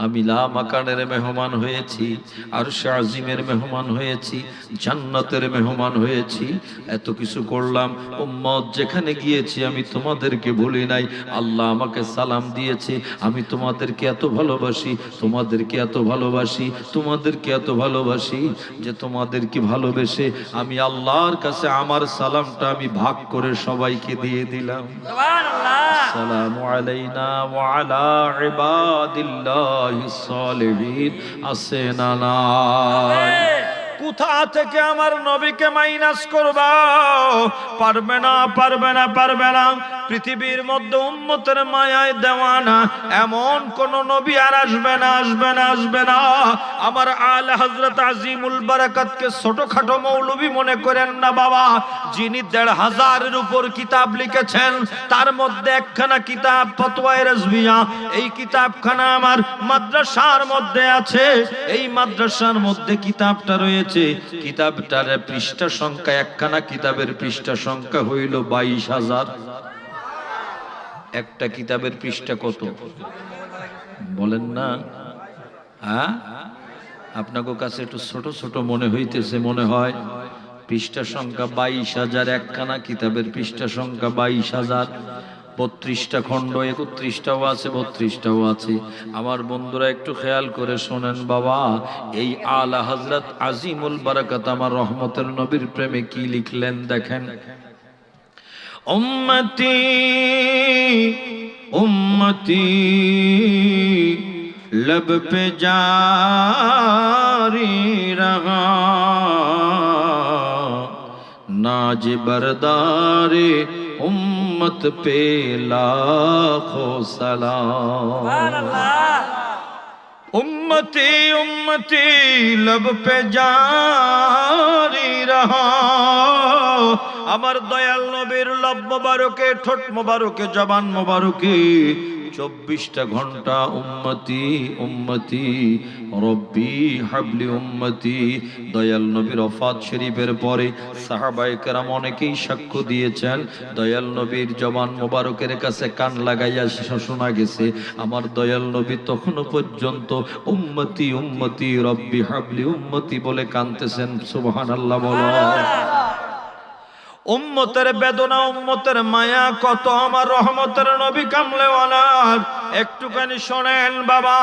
আমি লা মাকানের মেহমান হয়েছি, আরশে আজিমের মেহমান হয়েছি, জান্নাতের মেহমান হয়েছি, এত কিছু করলাম। উম্মত যেখানে গিয়েছি আমি তোমাদেরকে বলি নাই, আল্লাহ আমাকে সালাম দিয়েছে, আমি তোমাদেরকে এত ভালোবাসি, তোমাদেরকে এত ভালোবাসি, তোমাদেরকে এত ভালোবাসি যে তোমাদেরকে ভালোবেসে আমি আল্লাহর কাছে আমার সালামটা আমি ভাগ করে সবাইকে দিয়ে দিলাম। সুবহানাল্লাহ। আসসালামু আলাইনা ওয়া আলা ইবাদিল্লাহিস সালিহিন। আছে না নাই? কোথা থেকে আমার নবীকে মাইনাস করবা? পারবে না, পারবে না, পারবে না। পৃথিবীর মধ্যে উম্মতের মায়ায় দেওয়ানা এমন কোন নবী আর আসবে না, আসবে না, আসবে না। আমার আলে হযরত আজিমুল বারাকাতকে ছোটখাটো মৌলবী মনে করেন না বাবা। যিনি ১৫০০-এর উপর কিতাব লিখেছেন, তার মধ্যে একখানা কিতাব ফতোয়ায়ে রাজবিয়া, এই কিতাবখানা আমার মাদ্রাসার মধ্যে আছে। এই মাদ্রাসার মধ্যে কিতাবটা রয়েছে, কিতাবটার পৃষ্ঠা সংখ্যা, একখানা কিতাবের পৃষ্ঠা সংখ্যা হইল ২২,০০০। একটা কিতাবের পৃষ্ঠা কত বলেন না? হ্যাঁ, আপনাদের কাছে একটু ছোট ছোট মনে হইতেছে, মনে হয় পৃষ্ঠা সংখ্যা ২২,০০০। একখানা কিতাবের পৃষ্ঠা সংখ্যা ২২,০০০। ৩২টা খণ্ড, ৩১টাও আছে, ৩২টাও আছে। আমার বন্ধুরা একটু খেয়াল করে শোনেন বাবা, এই আলা হযরত আজিমুল বারাকাত আমার রহমতের নবীর প্রেমে কি লিখলেন দেখেন। উম্মতি উম্মতি लब पे जारी रहा, नाज बरदारे उम्मत पे लाखों सलाम। उम्मती उम्मती लब पे जारी रहा, আমার দয়াল নবীর লব মোবারকে, ঠোঁট মোবারকে, জবান মোবারকে ২৪টা ঘন্টা উম্মতি উম্মতি রব্বি হাবলি উম্মতি। দয়াল নবীর ওফাত শরীফের পরে সাহাবায়ে কেরাম অনেকেই সাক্ষ্য দিয়েছেন, দয়াল নবীর জবান মোবারকের কাছে কান লাগাইয়া শোনা গেছে আমার দয়াল নবী তখনো পর্যন্ত উম্মতি উম্মতি রব্বি হাবলি উম্মতি বলে কাঁদতেছেন। সুবহানাল্লাহ বলো। উম্মতের বেদনা, উম্মতের মায়া কত আমার রহমতের নবী কামলেওয়ালার। একটুখানি শোনেন বাবা,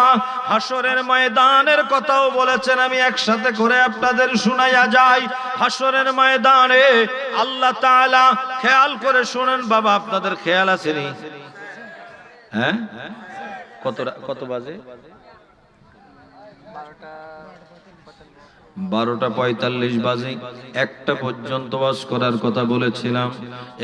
হাসরের ময়দানের কথাও বলেছেন, আমি একসাথে করে আপনাদের শুনাইয়া যাই। হাসরের ময়দানে আল্লাহ তাআলা, খেয়াল করে শোনেন বাবা, আপনাদের খেয়াল আছে নি? হ্যাঁ, কত বাজে? 12:45 বাজে। 1টা পর্যন্ত ওয়াজ করার কথা বলেছিলাম।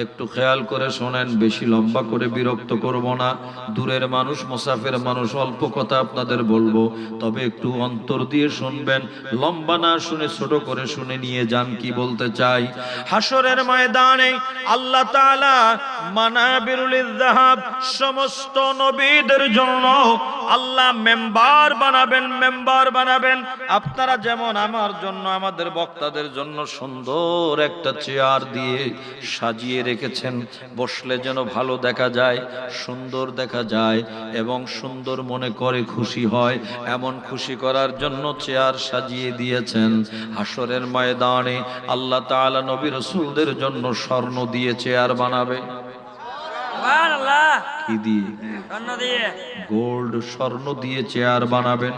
একটু খেয়াল করে শোনেন, বেশি লম্বা করে বিরক্ত করব না। দূরের মানুষ, মুসাফির মানুষ, অল্প কথা আপনাদের বলবো, তবে একটু অন্তর দিয়ে শুনবেন। লম্বা না শুনে ছোট করে শুনে নিয়ে যান কি বলতে চাই। হাসরের ময়দানে আল্লাহ তাআলা মানাবিরুল ইযহাব, সমস্ত নবীদের জন্য আল্লাহ মেম্বার বানাবেন, মেম্বার বানাবেন। আপনারা যেমন আমার জন্য, আমাদের বক্তাদের জন্য সুন্দর একটা চেয়ার দিয়ে সাজিয়ে রেখেছেন, বসলে যেন ভালো দেখা যায়, সুন্দর দেখা যায় এবং সুন্দর মনে করে খুশি হয়, এমন খুশি করার জন্য চেয়ার সাজিয়ে দিয়েছেন। হাসরের ময়দানে আল্লাহ তাআলা নবী রাসূলদের জন্য স্বর্ণ দিয়ে চেয়ার বানাবে। সুবহানাল্লাহ। কি দিয়ে? স্বর্ণ দিয়ে। গোল্ড, স্বর্ণ দিয়ে চেয়ার বানাবেন,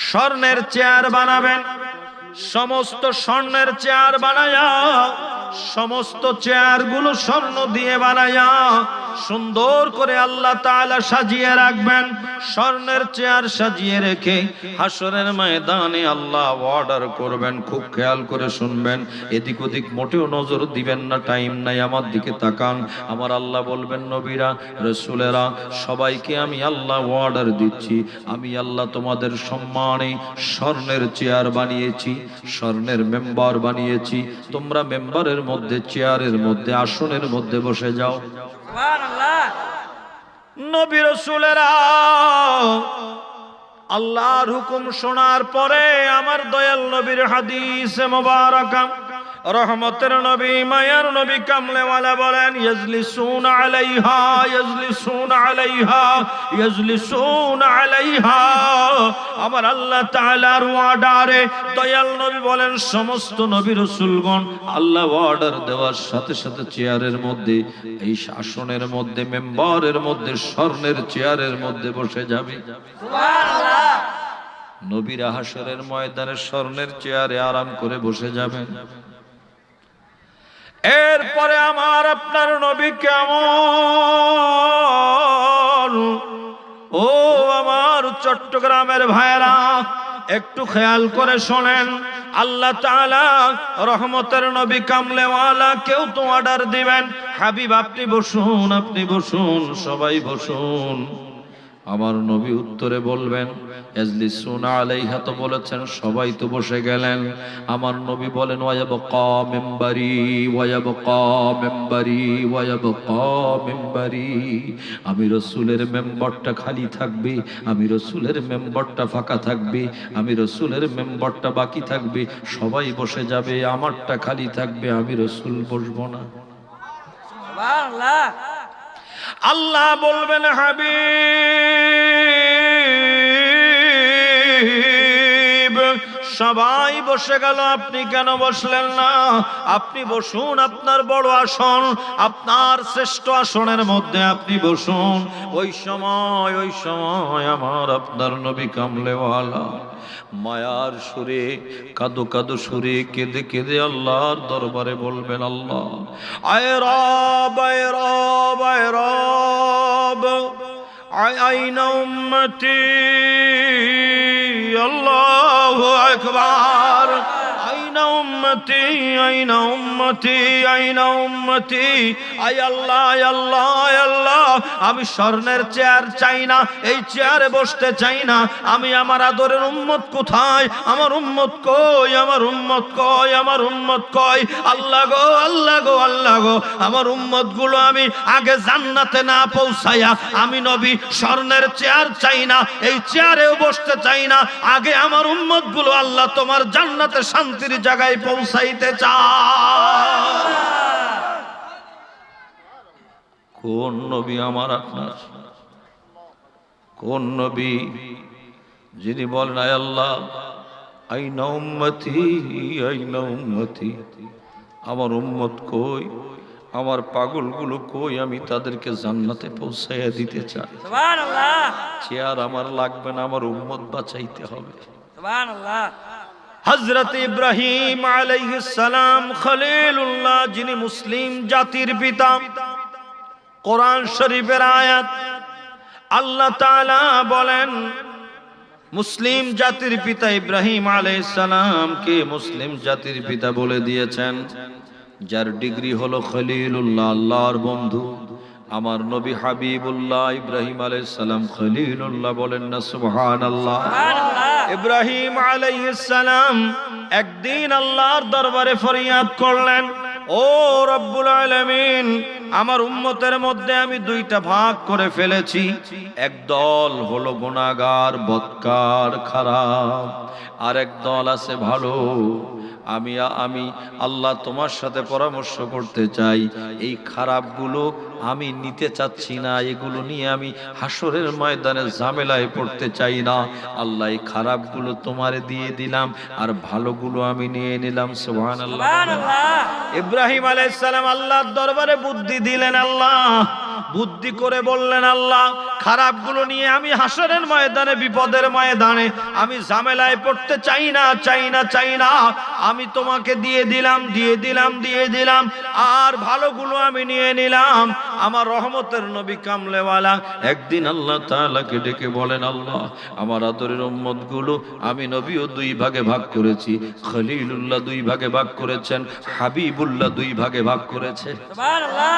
স্বর্ণের চেয়ার বানাবেন। সমস্ত স্বর্ণের চেয়ার বানায়া, সমস্ত চেয়ারগুলো স্বর্ণ দিয়ে বানায়া সুন্দর করে আল্লাহ তাআলা সাজিয়ে রাখবেন। স্বর্ণের চেয়ার সাজিয়ে রেখে হাসরের ময়দানে আল্লাহ অর্ডার করবেন। খুব খেয়াল করে শুনবেন, এদিক ওদিক মোটেও নজর দিবেন না, টাইম নাই, আমার দিকে তাকান। আমার আল্লাহ বলবেন, নবীরা, রাসূলেরা, সবাইকে আমি আল্লাহ অর্ডার দিচ্ছি, আমি আল্লাহ তোমাদের সম্মানে স্বর্ণের চেয়ার বানিয়েছি, স্বর্ণের মেম্বার বানিয়েছি। তোমরা মেম্বারের মধ্যে, চেয়ারের মধ্যে, আসনের মধ্যে বসে যাও। সুবহানাল্লাহ। নবী রাসূলেরা আল্লাহর হুকুম শোনার পরে আমার দয়াল নবীর হাদিসে মোবারকা রহমতের নবী মায়ার নবী কামলেওয়ালা বলেন ইয়াজলিসুন আলাইহা ইয়াজলিসুন আলাইহা ইয়াজলিসুন আলাইহা। আমার আল্লাহ তাআলার অর্ডারে দয়াল নবী বলেন সমস্ত নবী রাসূলগণ আল্লাহ অর্ডার দেওয়ার সাথে সাথে চেয়ারের মধ্যে, এই আসনের মধ্যে, মেম্বারের মধ্যে, স্বর্ণের চেয়ারের মধ্যে বসে যাবে। সুবহানাল্লাহ। নবীরা হাসরের ময়দানে স্বর্ণের চেয়ারে আরাম করে বসে যাবেন। এরপরে আমার আপনার নবী কেমন? ও আমার চট্টগ্রামের ভাইরা, একটু খেয়াল করে শোনেন। আল্লাহ তাআলা রহমতের নবী কামলেওয়ালা কেউ তো অর্ডার দিবেন, হাবিব আপনি বসুন, আপনি বসুন, সবাই বসুন। আমার নবী উত্তরে বলবেন ইয়াজলিসুন আলাইহা, তো বলেছেন সবাই তো বসে গেলেন। আমার নবী বলেন ওয়ায়াবকা মিম্বারি ওয়ায়াবকা মিম্বারি ওয়ায়াবকা মিম্বারি, আমি রাসূলের মেম্বারটা খালি থাকবে, আমি রাসূলের মেম্বারটা ফাঁকা থাকবে, আমি রাসূলের মেম্বারটা বাকি থাকবে, সবাই বসে যাবে, আমারটা খালি থাকবে, আমি রাসূল বসবো না। সুবহানাল্লাহ। আল্লাহ বলবেন হাবিব সবাই বসে গেল, আপনি কেন বসলেন না? আপনি বসুন, আপনার বড় আসন, আপনার শ্রেষ্ঠ আসনের মধ্যে আপনি বসুন। ওই সময় আমার আপনার নবী কামলেওয়ালা মায়ার সুরে, কাদো কাদো সুরে, কেঁদে কেঁদে আল্লাহর দরবারে বলবেন আল্লাহ আয় রব, আয় রব, আয় রব, আইনা উম্মতি, আল্লাহু আকবার, আইনা উম্মতি, আইনা উম্মতি, আইনা উম্মতি। আয় আল্লাহ, আয় আল্লাহ, আয় আল্লাহ, আমি স্বর্ণের চেয়ার চাই না, এই চেয়ারে বসতে চাই না। আমি আমার আদরের উম্মত কোথায়? আমার উম্মত কই? আমার উম্মত কই? আমার উম্মত কই? আল্লাহ গো, আল্লাহ গো, আল্লাহ গো, আমার উম্মত গুলো আমি আগে জান্নাতে না পৌঁছায়া আমি নবী স্বর্ণের চেয়ার চাই না, এই চেয়ারেও বসতে চাই না। আগে আমার উম্মত গুলো আল্লাহ তোমার জান্নাতে শান্তির জায়গায় পৌঁছাইতে চায়। কোন নবী আমার আপনার? কোন নবী যিনি বলেন আয় আল্লাহ আইনা উম্মতি, আইনা উম্মতি, আমার উম্মত কই, আমার পাগলগুলো কই, আমি তাদেরকে জান্নাতে পৌঁছাইয়া দিতে চাই। সুবহানাল্লাহ। চেয়ার আমার লাগবে না, আমার উম্মত বাঁচাইতে হবে। সুবহানাল্লাহ। হযরত ইব্রাহিম আলাইহিস সালাম খলিলুল্লাহ, যিনি মুসলিম জাতির পিতা, কোরআন শরীফের আয়াত আল্লাহ তাআলা বলেন মুসলিম জাতির পিতা ইব্রাহিম আলাইহিস সালামকে মুসলিম জাতির পিতা বলে দিয়েছেন, যার ডিগ্রি হলো খলিলুল্লাহ, আল্লাহর বন্ধু। আমার নবী হাবিবুল্লাহ ইব্রাহিম আলাইহিস সালাম খলিলুল্লাহ, বলেন না সুবহানাল্লাহ। ইব্রাহিম আলাইহিস সালাম একদিন আল্লাহর দরবারে ফরিয়াদ করলেন, ও রব্বুল আলামিন, আমার উম্মতের মধ্যে আমি দুইটা ভাগ করে ফেলেছি, এক দল হলো গুনাহগার, বদকার, খারাপ, আর এক দল আছে ভালো। আমি আল্লাহ তোমার সাথে পরামর্শ করতে চাই, এই খারাপগুলো আমি নিতে চাচ্ছি না, এগুলো নিয়ে আমি হাসরের ময়দানে ঝামেলায় পড়তে চাই না। আল্লাহ এই খারাপগুলো তোমারে দিয়ে দিলাম, আর ভালোগুলো আমি নিয়ে নিলাম। সুবহানাল্লাহ। ইব্রাহিম আলাইহিস সালাম আল্লাহর দরবারে বুদ্ধি দিলেন, আল্লাহ বুদ্ধি করে বললেন, আল্লাহ খারাপগুলো নিয়ে আমি হাসরের ময়দানে, বিপদের ময়দানে আমি ঝামেলায় পড়তে চাই না, চাই না, চাই না। আমি তোমাকে দিয়ে দিলাম, দিয়ে দিলাম, দিয়ে দিলাম, আর ভালোগুলো আমি নিয়ে নিলাম। আমার রহমতের নবী কামলেওয়ালা একদিন আল্লাহ তাআলাকে ডেকে বলেন, আল্লাহ আমার আদরের উম্মতগুলো আমি নবীও দুই ভাগে ভাগ করেছি, খলিলুল্লাহ দুই ভাগে ভাগ করেছেন, হাবিবুল্লাহ দুই ভাগে ভাগ করেছে। সুবহানাল্লাহ।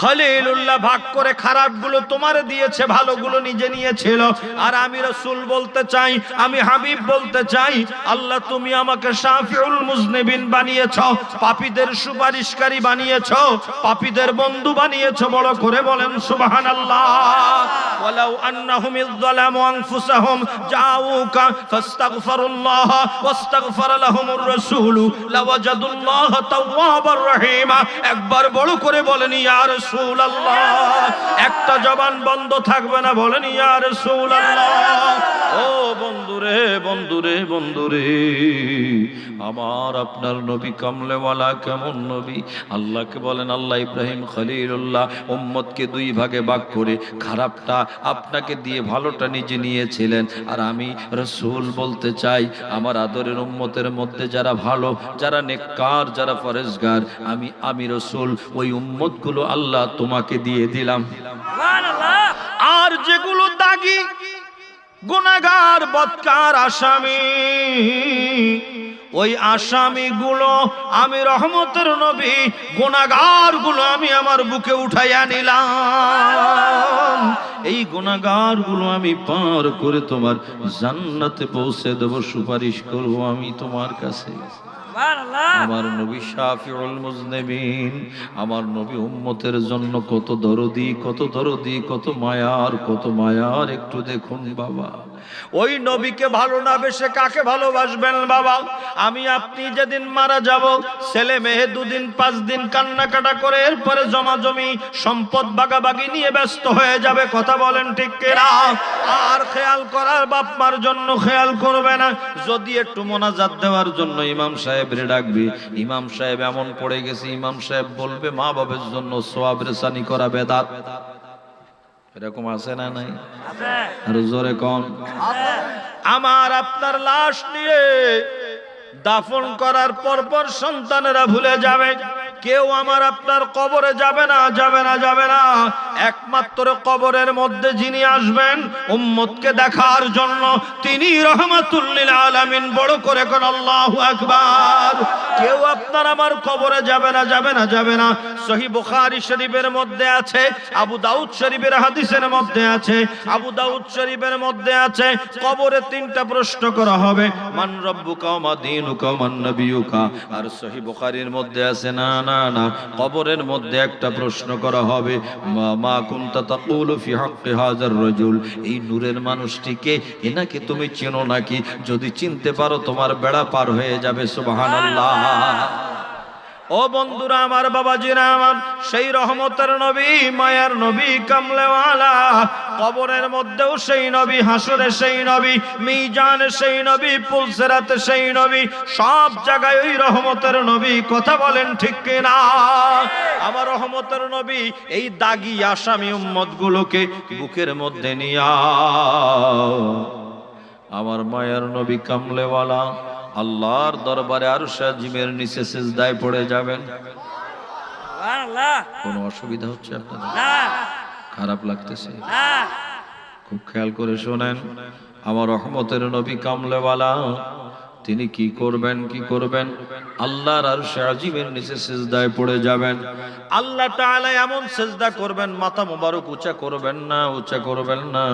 খলিলুল্লাহ ভাগ করে খারাপগুলো তোমারে দিয়েছে, ভালোগুলো নিজে নিয়েছিল। আর আমি রাসূল বলতে চাই, আমি হাবিব বলতে চাই, আল্লাহ তুমি আমাকে শাফিউল মুজনিবিন বানিয়েছো, পাপীদের সুপারিশকারী বানিয়েছো, পাপীদের বন্ধু বানিয়েছো। বড় করে বলেন সুবহানাল্লাহ। ওয়ালাউ আন্নাহুম ইযলামু আনফুসাহুম জাউকা ফাস্তাগফিরুল্লাহ ওয়াস্তাগফারা লাহুমুর রাসূল লাওয়াজাদুল্লাহ তাওয়াবার রহিমা। একবার বড় করে বলেন ইয়া রাসূলুল্লাহ। একটা জবান বন্ধ থাকবে না, বলেন ইয়া রাসূলুল্লাহ। ও বন্ধুরে বন্ধুরে বন্ধুরে, আমার আপনার নবী কামলেওয়ালা কেমন নবী? আল্লাহকে বলেন, আল্লাহ ইব্রাহিম খলিলুল্লাহ উম্মতকে দুই ভাগে ভাগ করে খারাপটা আপনাকে দিয়ে ভালোটা নিজে নিয়েছিলেন। আর আমি রাসূল বলতে চাই, আমার আদরের উম্মতের মধ্যে যারা ভালো, যারা নেককার, যারা পরেজগার, আমি রাসূল ওই উম্মতগুলো আল্লাহ তোমাকে দিয়ে দিলাম। সুবহানাল্লাহ। আর যেগুলো দাগী, গুনাহগার, বদকার, আসামি, ওই আসামিগুলো আমি রহমতের নবী, গুনাহগারগুলো আমি আমার বুকে উঠাইয়া নিলাম। এই গুনাহগারগুলো আমি পার করে তোমার জান্নাতে পৌঁছে দেব, সুপারিশ করব আমি তোমার কাছে। আমার নবী শাফিউল মুজনিবিন, আমার নবী উম্মতের জন্য কত দরদি, কত দরদি, কত মায়ার, কত মায়ার। একটু দেখুন বাবা, ওই নবীকে ভালো না বেশে কাকে ভালোবাসবেন বাবা? আমি আপনি যেদিন মারা যাব, ছেলে মেয়ে 2 দিন 5 দিন কান্নাকাটা করে এরপরে জমাজমি সম্পদ বাগাবাগি নিয়ে ব্যস্ত হয়ে যাবে। কথা বলেন ঠিক কিনা? আর খেয়াল করার বাপ মার জন্য খেয়াল করবে না। যদি একটু মোনাজাত দেওয়ার জন্য ইমাম সাহেবরে ডাকবি, ইমাম সাহেব এমন পড়ে গেছে, ইমাম সাহেব বলবে মা বাবার জন্য সওয়াব রেসানি করা বেদাত। এরকম আছে না নাই? আর জোরে কোন? আমার আপনার লাশ নিয়ে দাফন করার পর সন্তানেরা ভুলে যাবে, কেউ আমার আপনার কবরে যাবে না, যাবে না, যাবে না। একমাত্র কবরের মধ্যে যিনি আসবেন উম্মতকে দেখার জন্য, তিনি রহমাতুল লিল আলামিন। বড় করে কোন আল্লাহু আকবার। কেউ আপনার আমার কবরে যাবে না, যাবে না, যাবে না। সহিহ বুখারী শরীফের মধ্যে আছে, আবু দাউদ শরীফের হাদিসের মধ্যে আছে, আবু দাউদ শরীফের মধ্যে আছে, কবরে 3টা প্রশ্ন করা হবে, মান রব্বুকা ওয়া মা দীনুকা ওয়া মান নাবিয়ুকা। আর সহিহ বুখারীর মধ্যে আছে, না না না, কবরের মধ্যে একটা প্রশ্ন করা হবে, মা কুনতা তাকুলু ফি হাক্কি হাযার রাজুল। এই নূরের মানুষটিকে, এনাকে তুমি চেনো নাকি? যদি চিনতে পারো তোমার বেড়া পার হয়ে যাবে। সুবহানাল্লাহ। ও বন্ধুরা আমার, বাবাজিরা আমার, সেই রহমতের নবী, মায়ার নবী, কামলেওয়ালা, কবরের মধ্যেও সেই নবী, হাসরে সেই নবী, মিজানে সেই নবী, পুলসিরাতে সেই নবী, সব জায়গায় ওই রহমতের নবী। কথা বলেন ঠিক কিনা? আমার রহমতের নবী এই দাগী আসামি উম্মতগুলোকে বুকের মধ্যে নিয়া আমার মায়ার নবী কামলেওয়ালা আল্লাহর দরবারে আরশে আজিমের নিচে সিজদায় পড়ে যাবেন। সুবহানাল্লাহ। কোনো অসুবিধা হচ্ছে আপনাদের? না। খারাপ লাগতেছে? না। খুব খেয়াল করে শুনেন, আমার রহমতের নবী কামলেওয়ালা তিনি কি করবেন, কি করবেন? আল্লাহর আরশে আজিমের নিচে সিজদায় পড়ে যাবেন। আল্লাহ তাআলা এমন সিজদা করবেন, মাথা মোবারক উঁচা করবেন না, উঁচা করবেন না,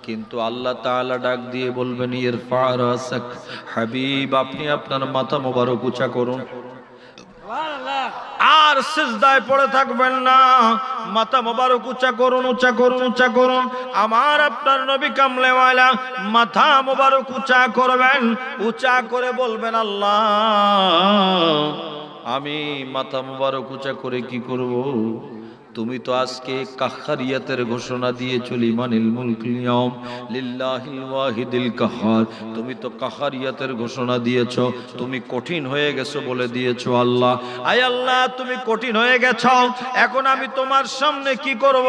কিন্তু আল্লাহ তাআলা ডাক দিয়ে বলবেন, ইরফা রাসাক হাবিব, আপনি আপনার মাথা মোবারক উঁচা করুন। আর সিজদায় পড়ে থাকবেন না, মাথা মোবারক উঁচা করুন, উঁচা করুন, উঁচা করুন। আমার আপনার নবী কামলেওয়ালা মাথা মোবারক উঁচা করবেন, উঁচা করে বলবেন, আল্লাহ আমি মাথা মোবারক উঁচা করে কি করব? তুমি তো আজকে কাহ্হারিয়াতের ঘোষণা দিয়েছো, লিমানিল মুলকুল ইয়াউম লিল্লাহিল ওয়াহিদিল কাহ্হার। তুমি তো কাহ্হারিয়াতের ঘোষণা দিয়েছো, তুমি কঠিন হয়ে গেছো বলে দিয়েছো। আল্লাহ, আয় আল্লাহ, তুমি কঠিন হয়ে গেছো, এখন আমি তোমার সামনে কি করব?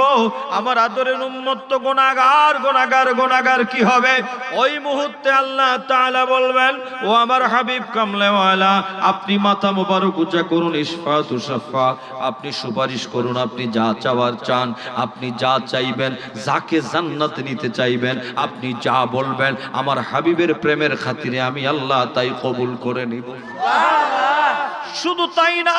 আমার আদরের উম্মত তো গুনাহগার, গুনাহগার, গুনাহগার, কি হবে? ওই মুহূর্তে আল্লাহ তাআলা বলবেন, ও আমার হাবিব কামলেওয়ালা, আপনি মাথা মোবারক উঁচা করুন, ইশফাতু শাফা, আপনি সুপারিশ করুন, আপনি যা চাওয়ার চান, আপনি যা চাইবেন, যাকে জান্নাতে নিতে চাইবেন, আপনি যা বলবেন, আমার হাবিবের প্রেমের খাতিরে আমি আল্লাহ তাই কবুল করে নিব। শুধু তাই না,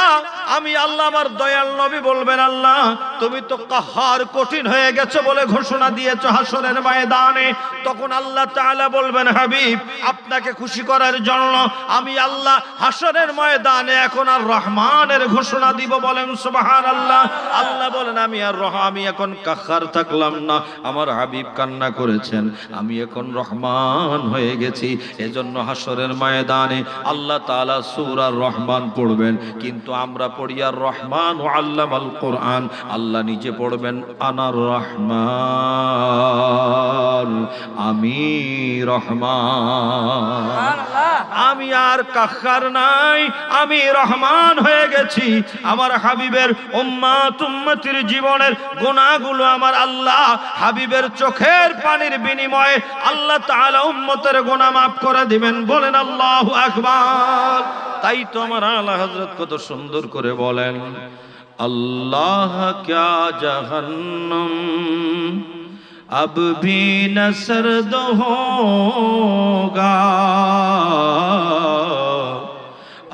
আমি আল্লাহ আমার দয়াল নবী বলবেন, আল্লাহ তুমি তো কাহার কঠিন হয়ে গেছো বলে ঘোষণা দিয়েছো হাসরের ময়দানে। তখন আল্লাহ তাআলা বলবেন, হাবিব আপনাকে খুশি করার জন্য আমি আল্লাহ হাসরের ময়দানে এখন আর রহমানের ঘোষণা দিব। বলেন সুবহানাল্লাহ। আল্লাহ বলেন, আমি এখন কাহার থাকলাম না, আমার হাবিব কান্না করেছেন, আমি এখন রহমান হয়ে গেছি। এজন্য হাসরের ময়দানে আল্লাহ তাআলা সূরা রহমান পড়বেন, কিন্তু আমরা পড়ি আর রহমান ও আল্লামাল কোরআন। আল্লাহ নিজে পড়বেন আনার রহমান, আমি রহমান। আমি আর কাহার নাই, আমি রহমান হয়ে গেছি। আমার হাবিবের উম্মত উম্মতির জীবনের গুনাহগুলো আমার আল্লাহ হাবিবের চোখের পানির বিনিময়ে আল্লাহ তাআলা উম্মতের গুনাহ মাফ করে দিবেন। বলেন আল্লাহু আকবার। তাই তো আমার আলা হযরত কত সুন্দর করে বলেন, আল্লাহ ক্যা জাহান্নাম अब भी न सर्द होगा,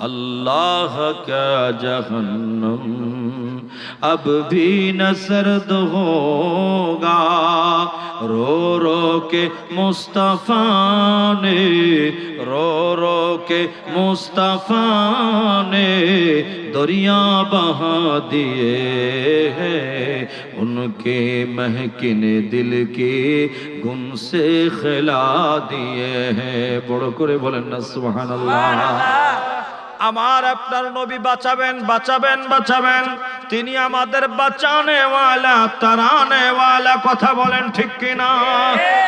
अल्लाह क्या जहन्नम अब भी न सर्द होगा। रो रो के मुस्तफा ने, रो रो के मुस्तफा ने दरिया बहा दिए हैं, उनके महकिने दिल के गुन से खिला दिए हैं। বড় করে বলেন না সুবহানাল্লাহ। আমার আপনার নবী বাঁচাবেন বাঁচাবেন বাঁচাবেন, তিনি আমাদের বাঁচানে ওয়ালা তারানে ওয়ালা। কথা বলেন ঠিক কিনা?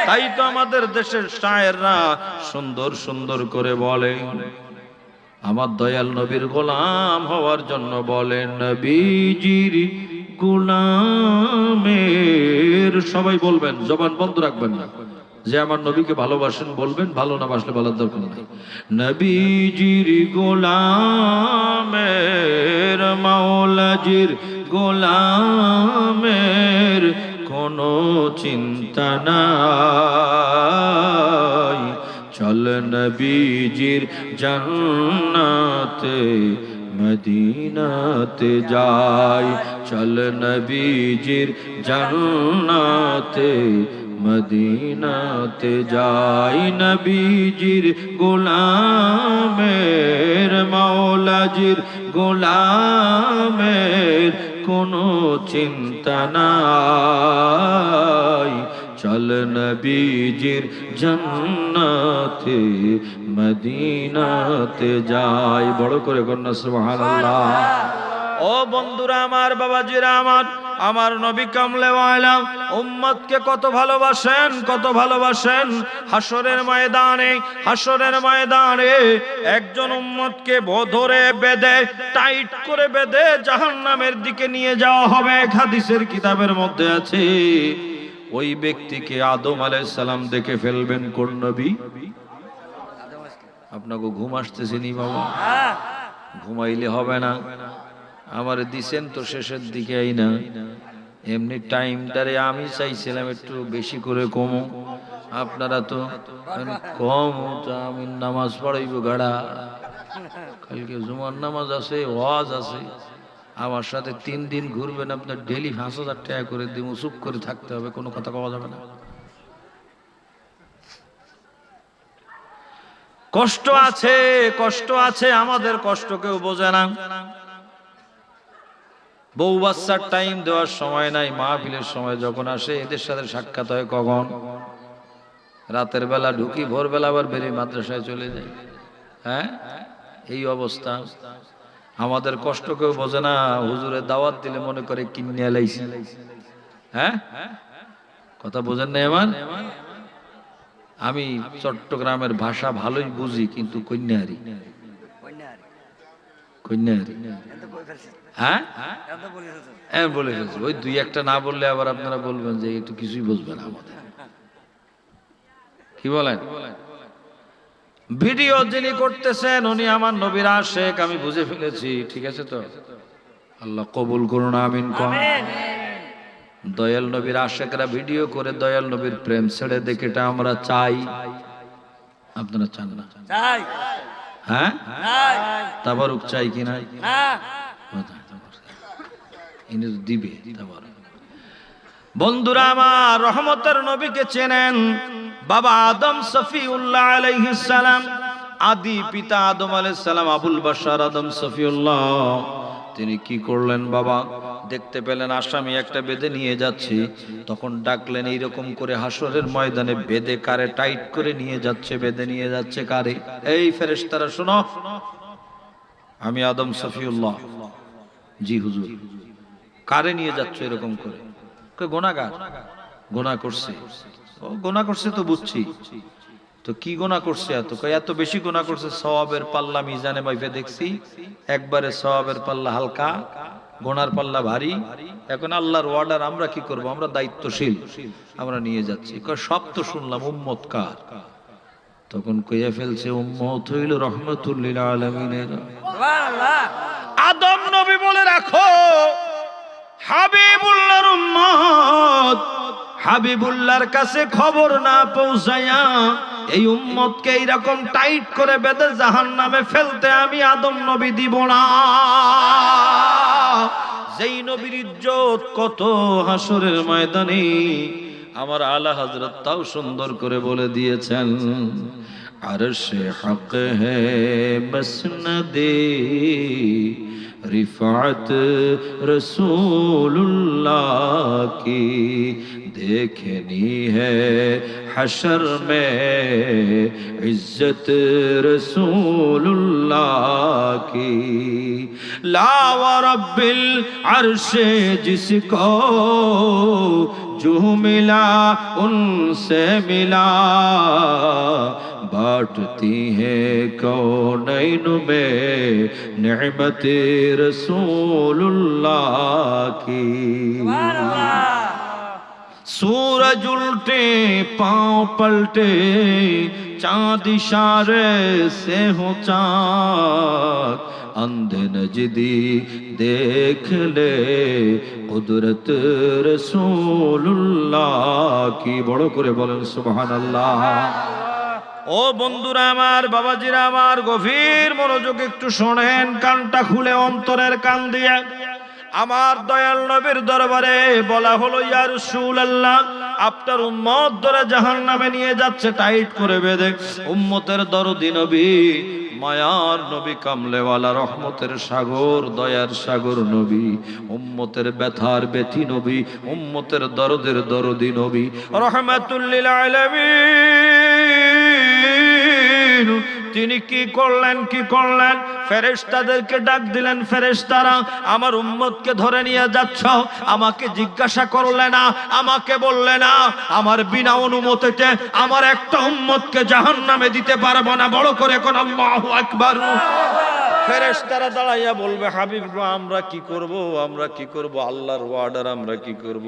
তাই তো আমাদের দেশের শায়েররা সুন্দর সুন্দর করে বলে, আমার দয়াল নবীর গোলাম হওয়ার জন্য বলেন, নবীজির গোলামের। সবাই বলবেন, জবান বন্ধ রাখবেন না। যে আমার নবীকে ভালোবাসেন বলবেন, ভালো না বাসলে বলার দরকার নেই। নবীজির গোলামের, মাওলাজির গোলামের কোনো চিন্তা নাই। চল নবীজির জান্নাতে মদিনাতে যাই, চল নবীজির জান্নাতে মদিনাতে যাই। নবীজির গোলামের, মাওলাজির গোলামের কোনো চিন্তা নাই। চল নবীজির জান্নাতে মদিনাতে যাই। বড় করে কন্যা সুবহানাল্লাহ। ও বন্ধুরা আমার, বাবাজিরা আমার, আমার নবী কামলেওয়ালা উম্মতকে কত ভালোবাসেন, কত ভালোবাসেন। হাসরের ময়দানে, হাসরের ময়দানে একজন উম্মতকে ধরে বেঁধে, টাইট করে বেঁধে জাহান্নামের দিকে নিয়ে যাওয়া হবে। হাদিসের কিতাবের মধ্যে আছে, ওই ব্যক্তিকে আদম আলাইহিস সালাম দেখে ফেলবেন। কোন নবী? আপনাকে ঘুম আসতেছে নি বাবা? ঘুমাইলে হবে না। আমার দিছেন তো শেষের দিকে আই না, এমনি টাইমটারে আমি চাইছিলাম একটু বেশি করে কমো, আপনারা তো কম। আমি নামাজ পড়াইব গাড়া, কালকে জুমার নামাজ আছে, ওয়াজ আছে, আমার সাথে 3 দিন ঘুরবেন, আপনার ডেলি 5,000 টাকা করে দিব। চুপ করে থাকতে হবে, কোনো কথা কওয়া যাবে না। কষ্ট আছে, কষ্ট আছে, আমাদের কষ্ট কেউ বোঝে না। বউ বাচ্চার টাইম দেওয়ার সময় নাই। মাহফিলের সময় যখন আসে, এদের সাথে সাক্ষাৎ হয় কখন? রাতের বেলা ঢুকি, ভোরবেলা আবার বেরিয়ে মাদ্রাসায় চলে যাই। হ্যাঁ, এই অবস্থা। আমাদের কষ্ট কেউ বোঝে না। হুজুরের দাওয়াত দিলে মনে করে কিনে লাইছি। হ্যাঁ, কথা বোঝেন না আমার? আমি চট্টগ্রামের ভাষা ভালোই বুঝি, কিন্তু কন্যাহারি, কন্যাহারি। হ্যাঁ, বলে ফেলছি। ওই 2-1টা না বললে আবার আপনারা বলবেন যে একটু কিছুই বুঝবেন আমাদের। কি বলেন? ভিডিও যিনি করতেছেন উনি আমার নবীর আশিক, আমি বুঝে ফেলেছি। ঠিক আছে তো? আল্লাহ কবুল করুন, আমিন কোন। দয়াল নবীর আশিকরা ভিডিও করে দয়াল নবীর প্রেম ছেড়ে দেখে, এটা আমরা চাই। আপনারা চান না? চাই। হ্যাঁ তাবারুক চাই কি নাই? ইনি দিবে তাবারুক। বন্ধুরা আমার, রহমতের নবীকে চেনেন? বাবা আদম সফিউল্লাহ আলাইহিস সালাম, আদি পিতা আদম আলাইহিস সালাম, আবুল বাশার আদম সফিউল্লাহ, তিনি কি করলেন? বাবা দেখতে পেলেন আসামি একটা বেঁধে নিয়ে যাচ্ছে, তখন ডাকলেন এইরকম করে হাসরের ময়দানে বেঁধে কারে টাইট করে নিয়ে যাচ্ছে, বেঁধে নিয়ে যাচ্ছে কারে? এই ফেরেশতারা শোনো, আমি আদম সফিউল্লাহ। জি হুজুর। কারে নিয়ে যাচ্ছ এরকম করে? গুনাহগার, গুনাহ করছে। ও গুনাহ করছে তো বুঝছি, তো কি গুনাহ করছে? এত বেশি গুনাহ করছে, সওয়াবের পাল্লা মিজানে মাইফে দেখছি, একবারে সওয়াবের পাল্লা হালকা, গুনার পাল্লা ভারী। এখন আল্লাহর অর্ডার, আমরা কি করব? আমরা দায়িত্বশীল, আমরা নিয়ে যাচ্ছি। সব তো শুনলাম, উম্মত কার? তখন কইয়া ফেলছে উম্মত হইল রহমাতুল লিল আলামিনের সুবহানাল্লাহ। আদম নবী বলে রাখো, হাবিবুল্লাহর উম্মত, হাবিবুল্লাহর কাছে খবর না পৌঁছায়া এই উম্মতকে এইরকম টাইট করে বেঁধে জাহান্নামে ফেলতে আমি আদম নবী দিব না। যেই নবীর ইজ্জত কত হাসরের ময়দানে, আমার আলা হযরত তাও সুন্দর করে বলে দিয়েছেন, আরশে হক হে মসনদে रिफात रसूलुल्लाह की देखनी है हशर में इज्जत रसूलुल्लाह की ला व रब्बिल अर्श जिसको जो मिला उनसे मिला बांटती है कौनैन में नेमत रसूलुल्लाह की। सूरज उल्टे पांव पलटे चांद इशारे से हो चाँद अंधे नजदी देख ले कुदरत रसूलुल्लाह की। बड़ो करे बोलें सुबहानाल्लाह। ও বন্ধুরা আমার, বাবাজিরা আমার, গভীর মনোযোগ একটু শোনেন, কানটা খুলে, অন্তরের কান দিয়ে। আমার দয়াল নবীর দরবারে বলা হলো, ইয়া রাসূলুল্লাহ, আপনার উম্মত ধরে জাহান্নামে নিয়ে যাচ্ছে টাইট করে বেঁধে। উম্মতের দরদি নবী, মায়ার নবী, কামলেওয়ালা, রহমতের সাগর, দয়ার সাগর নবী, উম্মতের ব্যথার ব্যথী নবী, উম্মতের দরদের দরদি নবী, রহমাতুল লিল আলামিন। তিনি কি করলেন? ফেরেশতাদেরকে ডাক দিলেন, ফেরেশতারা, আমার উম্মতকে ধরে নিয়ে যাচ্ছ, আমাকে জিজ্ঞাসা করলে না, আমাকে বললে না, আমার বিনা অনুমতিতে আমার একটা উম্মতকে জাহান্নামে দিতে পারবো না। বড় করে কোন আল্লাহু আকবার। ফেরেশতারা দাঁড়াইয়া বলবে, হাবিব গো, আমরা কি করব? আমরা কি করব? আল্লাহর ওয়ার্ডার, আমরা কি করব?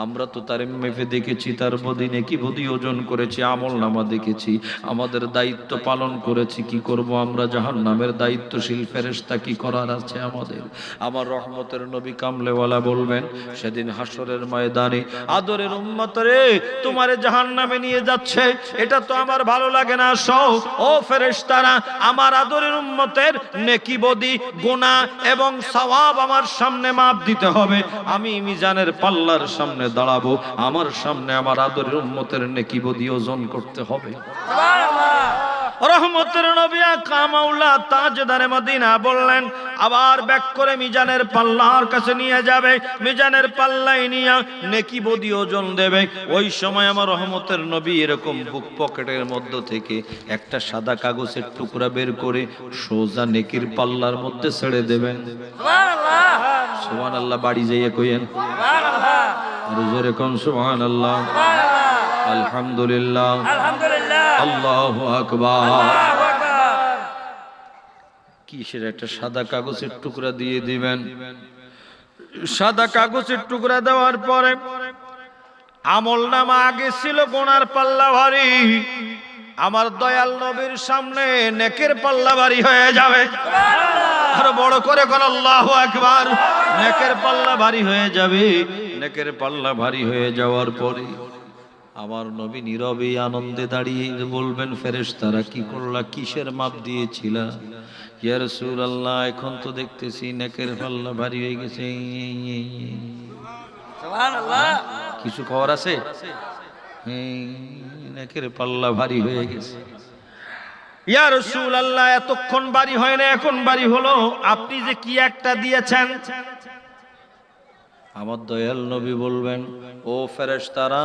আমরা তো তার মেপে দেখেছি, তার বদিনে কি বদি ওজন করেছি, আমল নামা দেখেছি, আমাদের দায়িত্ব পালন করেছি, কি করব আমরা? জাহান্নামের দায়িত্বশীল ফেরেশতা, কি করার আছে আমাদের? আমার রহমতের নবী কামলেওয়ালা বলবেন সেদিন হাসরের ময়দানে, আদরের উম্মত রে, তোমারে জাহান্নামে নিয়ে যাচ্ছে, এটা তো আমার ভালো লাগে না। সও ও ফেরেশতারা, আমার আদরের উম্মতের নেকি বদি, গুনাহ এবং সওয়াব আমার সামনে মাপ দিতে হবে। আমি মিজানের পাল্লার সামনে দাঁড়াবো, আমার সামনে আমার আদরের উম্মতের নেকি বদি ওজন করতে হবে। সুবহানাল্লাহ। রহমতের নবী কামাউলা তাজদারে মদিনা বললেন, আবার ব্যাক করে মিজানের পাল্লার কাছে নিয়ে যাবে, মিজানের পাল্লাই নিয়ে নেকি বদি ওজন দেবে। ওই সময় আমার রহমতের নবী এরকম বুক পকেটের মধ্য থেকে একটা সাদা কাগজের টুকরা বের করে সোজা নেকির পাল্লার মধ্যে ছেড়ে দেবেন। সুবহানাল্লাহ। সুবহানাল্লাহ। বাড়ি যাইয়ে কইেন সুবহানাল্লাহ। আর জোরে কোন সুবহানাল্লাহ। আলহামদুলিল্লাহ, আলহামদুলিল্লাহ, আল্লাহু আকবার। কিসের একটা সাদা কাগজের টুকরা দিয়ে দিবেন। সাদা কাগজের টুকরা দেওয়ার পরে আমলনামা আগে ছিল গুনার পাল্লা ভারী, আমার দয়াল নবীর সামনে নেকের পাল্লা ভারী হয়ে যাবে। আর বড় করে কোন আল্লাহু আকবার। নেকের পাল্লা ভারী হয়ে যাবে। নেকের পাল্লা ভারী হয়ে যাওয়ার পরে আমার নবী নীরবে আনন্দে দাঁড়িয়ে বলবেন, ফেরেশতারা কি করলা, কিসের মাপ দিয়েছিলা? ইয়া রাসূলুল্লাহ, এখন তো দেখতেছি নেকের পাল্লা ভারী হয়ে গেছে। সুবহানাল্লাহ। কিছু খবর আছে? নেকের পাল্লা ভারী হয়ে গেছে। ইয়া রাসূলুল্লাহ, এতক্ষণ ভারী হয় না, এখন ভারী হলো, আপনি যে কি একটা দিয়েছেন। আমার দয়াল নবী বলবেন, ও ফেরেশতারা,